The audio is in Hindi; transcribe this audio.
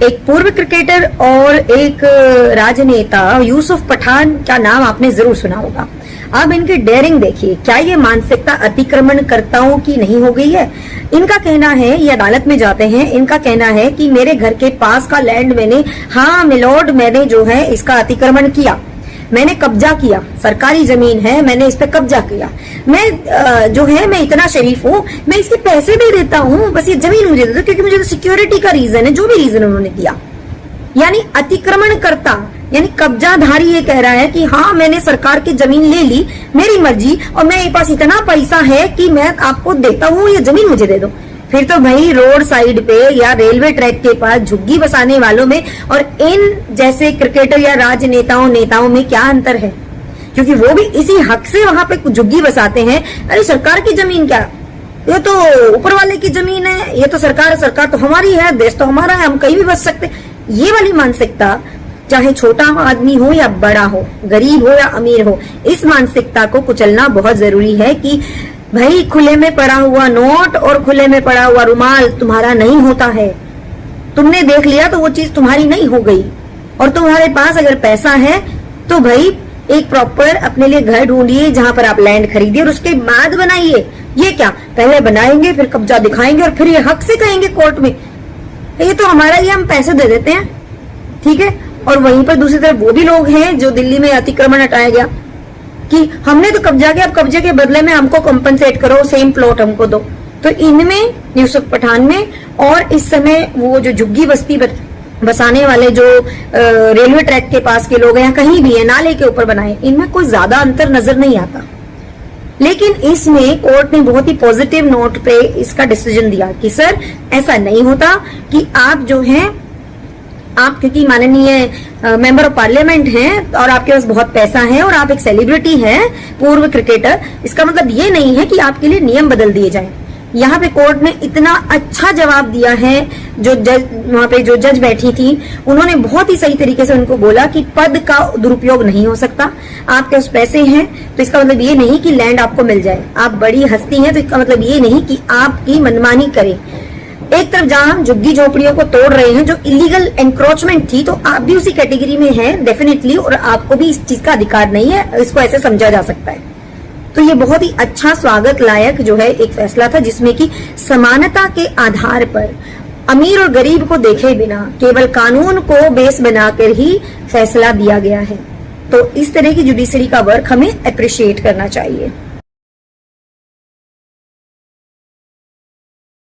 एक पूर्व क्रिकेटर और एक राजनेता यूसुफ पठान का नाम आपने जरूर सुना होगा। अब इनकी डेयरिंग देखिए, क्या ये मानसिकता अतिक्रमणकर्ताओं की नहीं हो गई है? इनका कहना है, ये अदालत में जाते हैं, इनका कहना है कि मेरे घर के पास का लैंड मैंने, हाँ मिलोड, मैंने जो है इसका अतिक्रमण किया, मैंने कब्जा किया, सरकारी जमीन है, मैंने इस पे कब्जा किया, मैं जो है मैं इतना शरीफ हूँ, मैं इसके पैसे भी देता हूँ, बस ये जमीन मुझे दे दो, क्योंकि मुझे तो सिक्योरिटी का रीजन है, जो भी रीजन उन्होंने दिया। यानी अतिक्रमणकर्ता यानी कब्जाधारी ये कह रहा है कि हाँ मैंने सरकार की जमीन ले ली, मेरी मर्जी, और मेरे पास इतना पैसा है कि मैं आपको देता हूँ, ये जमीन मुझे दे दो। फिर तो भाई रोड साइड पे या रेलवे ट्रैक के पास झुग्गी बसाने वालों में और इन जैसे क्रिकेटर या नेताओं में क्या अंतर है? क्योंकि वो भी इसी हक से वहां पे झुग्गी बसाते हैं। अरे सरकार की जमीन क्या, ये तो ऊपर वाले की जमीन है, ये तो सरकार तो हमारी है, देश तो हमारा है, हम कहीं भी बस सकते। ये वाली मानसिकता, चाहे छोटा आदमी हो या बड़ा हो, गरीब हो या अमीर हो, इस मानसिकता को कुचलना बहुत जरूरी है कि भाई खुले में पड़ा हुआ नोट और खुले में पड़ा हुआ रुमाल तुम्हारा नहीं होता है। तुमने देख लिया तो वो चीज तुम्हारी नहीं हो गई। और तुम्हारे पास अगर पैसा है तो भाई एक प्रॉपर अपने लिए घर ढूंढिए जहां पर आप लैंड खरीदिए और उसके बाद बनाइए। ये क्या, पहले बनाएंगे फिर कब्जा दिखाएंगे और फिर ये हक से कहेंगे कोर्ट में ये तो हमारा, ये हम पैसे दे देते हैं, ठीक है। और वहीं पर दूसरी तरफ वो भी लोग हैं जो दिल्ली में अतिक्रमण हटाया गया कि हमने तो कब्जा किया, अब कब्जे के बदले में हमको कॉम्पनसेट करो, सेम प्लॉट हमको दो। तो इनमें यूसुफ पठान में और इस समय वो जो झुग्गी बस्ती बसाने वाले जो रेलवे ट्रैक के पास के लोग हैं या कहीं भी है, नाले के ऊपर बनाए, इनमें कोई ज्यादा अंतर नजर नहीं आता। लेकिन इसमें कोर्ट ने बहुत ही पॉजिटिव नोट पे इसका डिसीजन दिया कि सर ऐसा नहीं होता कि आप जो है, आप क्योंकि माननीय मेंबर ऑफ पार्लियामेंट हैं और आपके पास बहुत पैसा है और आप एक सेलिब्रिटी हैं, पूर्व क्रिकेटर, इसका मतलब ये नहीं है कि आपके लिए नियम बदल दिए जाएं। यहाँ पे कोर्ट ने इतना अच्छा जवाब दिया है, जो जज वहां पे जो जज बैठी थी उन्होंने बहुत ही सही तरीके से उनको बोला कि पद का दुरुपयोग नहीं हो सकता। आपके पास पैसे हैं तो इसका मतलब ये नहीं कि लैंड आपको मिल जाए, आप बड़ी हस्ती हैं तो इसका मतलब ये नहीं कि आपकी मनमानी करें। एक तरफ जहां हम झुग्गी झोपड़ियों को तोड़ रहे हैं जो इलीगल एंक्रोचमेंट थी, तो आप भी उसी कैटेगरी में हैं डेफिनेटली, और आपको भी इस चीज का अधिकार नहीं है, इसको ऐसे समझा जा सकता है। तो ये बहुत ही अच्छा स्वागत लायक जो है एक फैसला था, जिसमें कि समानता के आधार पर अमीर और गरीब को देखे बिना केवल कानून को बेस बनाकर ही फैसला दिया गया है। तो इस तरह की जुडिशरी का वर्क हमें अप्रिशिएट करना चाहिए।